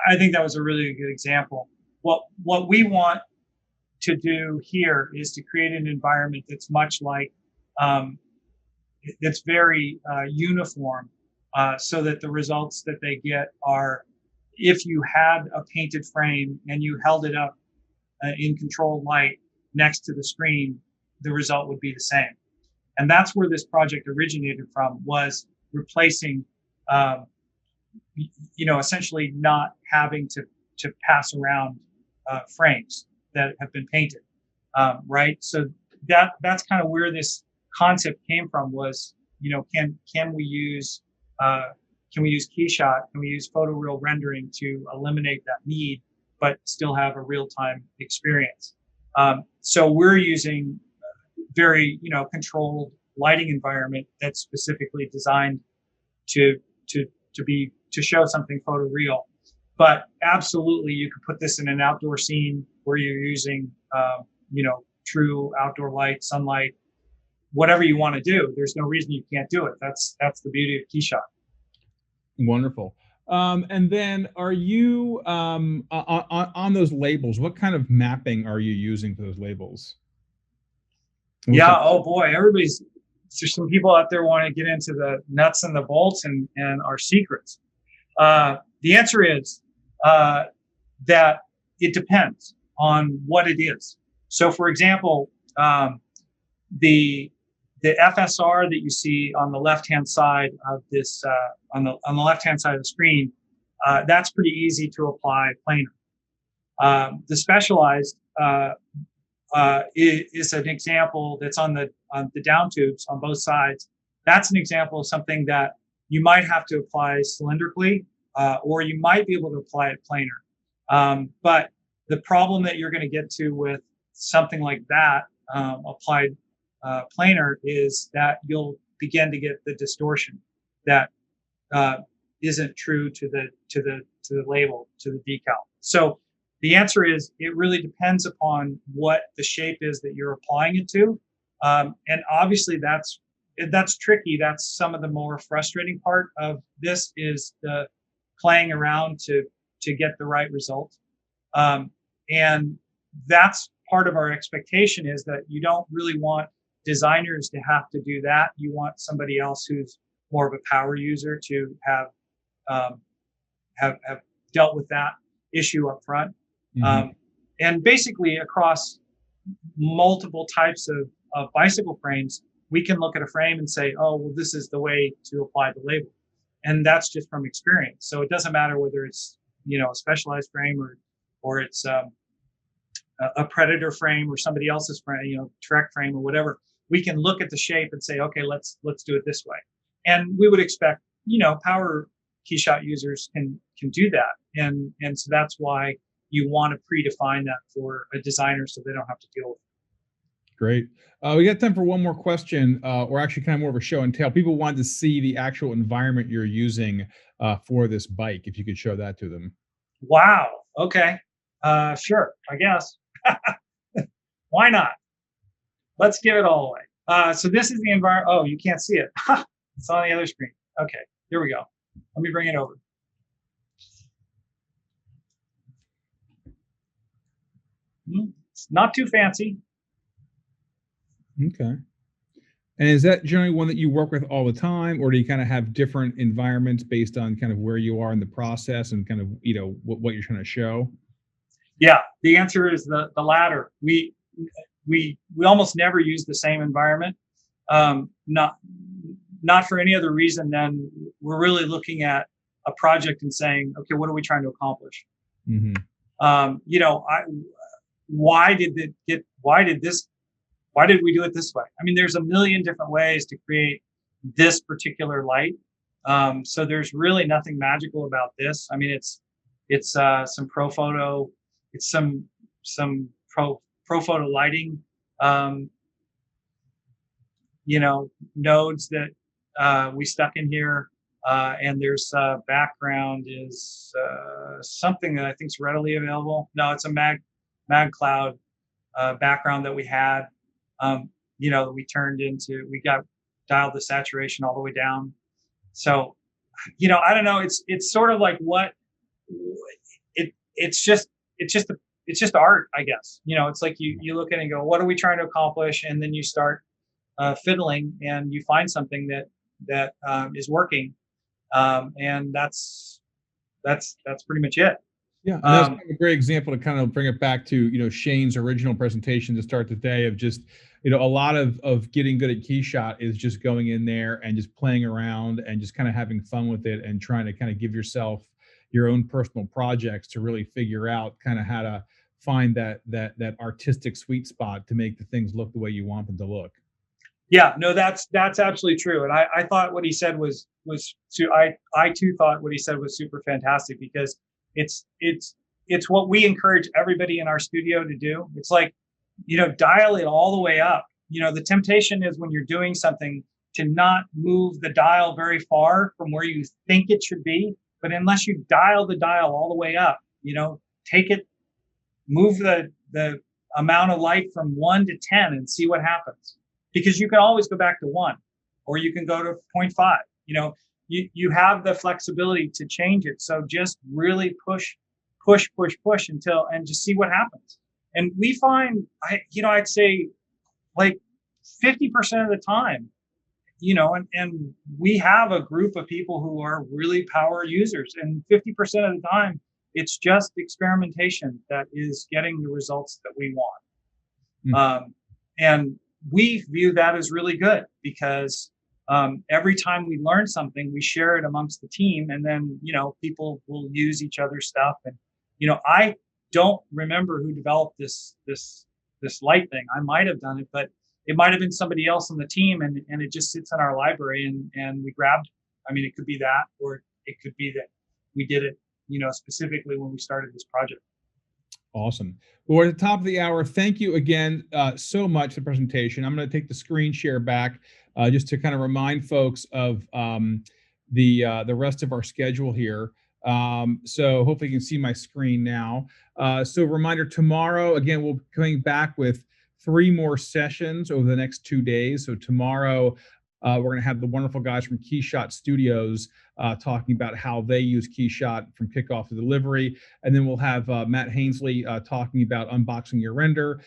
A: I think that was a really good example. What we want to do here is to create an environment that's much like, that's very uniform, so that the results that they get are, if you had a painted frame and you held it up in controlled light next to the screen, the result would be the same. And that's where this project originated from, was replacing, essentially not having to pass around frames that have been painted, right? So that's kind of where this concept came from, was, can we use KeyShot? Can we use photoreal rendering to eliminate that need, but still have a real-time experience? So we're using very, controlled lighting environment that's specifically designed to show something photoreal. But absolutely, you could put this in an outdoor scene where you're using, true outdoor light, sunlight, whatever you want to do. There's no reason you can't do it. That's the beauty of KeyShot.
B: Wonderful. And then, are you on those labels? What kind of mapping are you using for those labels?
A: Yeah. Oh boy, there's some people out there want to get into the nuts and the bolts and our secrets. The answer is that it depends on what it is. So, for example, the FSR that you see on the left-hand side of this, on the left-hand side of the screen, that's pretty easy to apply planar. The specialized is an example that's on the down tubes on both sides. That's an example of something that you might have to apply cylindrically, or you might be able to apply it planar. But the problem that you're going to get to with something like that applied planar is that you'll begin to get the distortion that isn't true to the label, to the decal. So the answer is, it really depends upon what the shape is that you're applying it to, and obviously that's tricky. That's some of the more frustrating part of this, is the playing around to get the right result, and that's part of our expectation, is that you don't really want designers to have to do that. You want somebody else who's more of a power user to have dealt with that issue up front.
B: Mm-hmm.
A: and basically across multiple types of bicycle frames, we can look at a frame and say, oh, well, this is the way to apply the label. And that's just from experience. So it doesn't matter whether it's, a specialized frame or it's a Predator frame or somebody else's frame, Trek frame or whatever. We can look at the shape and say, okay, let's do it this way. And we would expect, power KeyShot users can do that. And so that's why you want to predefine that for a designer so they don't have to deal with it.
B: Great. We got time for one more question, or actually kind of more of a show and tell. People wanted to see the actual environment you're using for this bike, if you could show that to them.
A: Wow. Okay. Sure, I guess. Why not? Let's give it all away. So this is the environment. Oh, you can't see it. It's on the other screen. Okay, here we go. Let me bring it over. It's not too fancy.
B: Okay. And is that generally one that you work with all the time, or do you kind of have different environments based on kind of where you are in the process and kind of, what you're trying to show?
A: Yeah, the answer is the latter. We almost never use the same environment. Not for any other reason than we're really looking at a project and saying, okay, what are we trying to accomplish?
B: Mm-hmm.
A: Why did we do it this way? I mean, there's a million different ways to create this particular light. So there's really nothing magical about this. I mean, it's some pro photo, it's some pro photo lighting, nodes that we stuck in here. And there's background is something that I think is readily available. No, it's a mag cloud background that we had. We dialed the saturation all the way down. So, I don't know. It's sort of like it's just art, I guess. It's like you look at it and go, what are we trying to accomplish? And then you start fiddling and you find something that is working. And that's pretty much it.
B: Yeah, and that's kind of a great example to kind of bring it back to, Shane's original presentation to start the day of just, a lot of getting good at KeyShot is just going in there and just playing around and just kind of having fun with it and trying to kind of give yourself your own personal projects to really figure out kind of how to find that artistic sweet spot to make the things look the way you want them to look.
A: Yeah, no, that's absolutely true. And I thought what he said I too thought what he said was super fantastic, because it's what we encourage everybody in our studio to do. It's like, dial it all the way up. The temptation is when you're doing something to not move the dial very far from where you think it should be. But unless you dial the dial all the way up, take it, move the amount of light from 1 to 10 and see what happens. Because you can always go back to 1, or you can go to 0.5. You have the flexibility to change it. So just really push until, and just see what happens. And we find, I'd say like 50% of the time, and we have a group of people who are really power users, and 50% of the time, it's just experimentation that is getting the results that we want. Mm-hmm. And we view that as really good, because every time we learn something, we share it amongst the team, and then, people will use each other's stuff. And, I don't remember who developed this light thing. I might have done it, but it might have been somebody else on the team, and it just sits in our library and we grabbed it. I mean, it could be that, or it could be that we did it, specifically when we started this project.
B: Awesome. Well, we're at the top of the hour. Thank you again so much for the presentation. I'm going to take the screen share back just to kind of remind folks of the rest of our schedule here. So hopefully you can see my screen now. So reminder, tomorrow, again, we'll be coming back with 3 more sessions over the next 2 days. So tomorrow, we're going to have the wonderful guys from KeyShot Studios talking about how they use KeyShot from kickoff to delivery. And then we'll have Matt Hainsley talking about unboxing your render,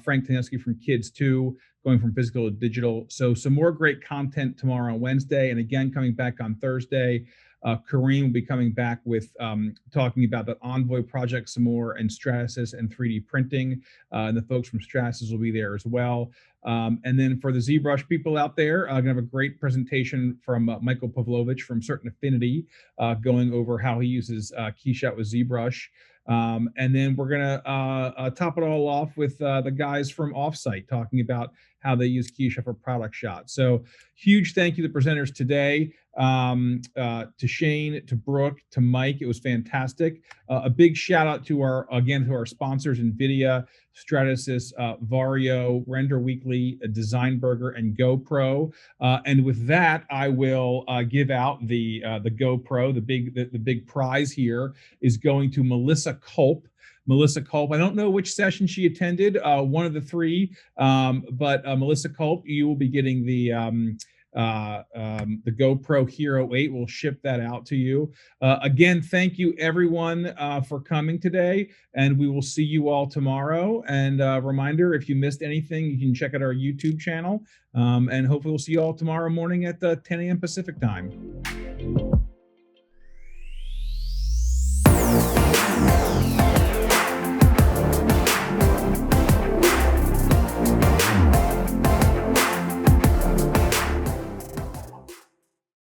B: Frank Taneski from Kids 2, going from physical to digital. So some more great content tomorrow on Wednesday. And again, coming back on Thursday, Kareem will be coming back with talking about the Envoy project some more, and Stratasys and 3D printing. And the folks from Stratasys will be there as well. And then for the ZBrush people out there, I'm gonna have a great presentation from Michael Pavlovich from Certain Affinity, going over how he uses KeyShot with ZBrush. And then we're gonna top it all off with the guys from Offsite talking about how they use KeyShot for product shots. So huge thank you to the presenters today, to Shane, to Brooke, to Mike. It was fantastic. A big shout out to our sponsors, NVIDIA, Stratasys, Vario, Render Weekly, Design Burger, and GoPro. And with that, I will give out the GoPro. The big prize here is going to Melissa Culp. Melissa Culp, I don't know which session she attended, one of the three, but Melissa Culp, you will be getting the GoPro Hero 8. We'll ship that out to you. Again, thank you everyone for coming today, and we will see you all tomorrow. And reminder, if you missed anything, you can check out our YouTube channel, and hopefully we'll see you all tomorrow morning at 10 a.m. Pacific time.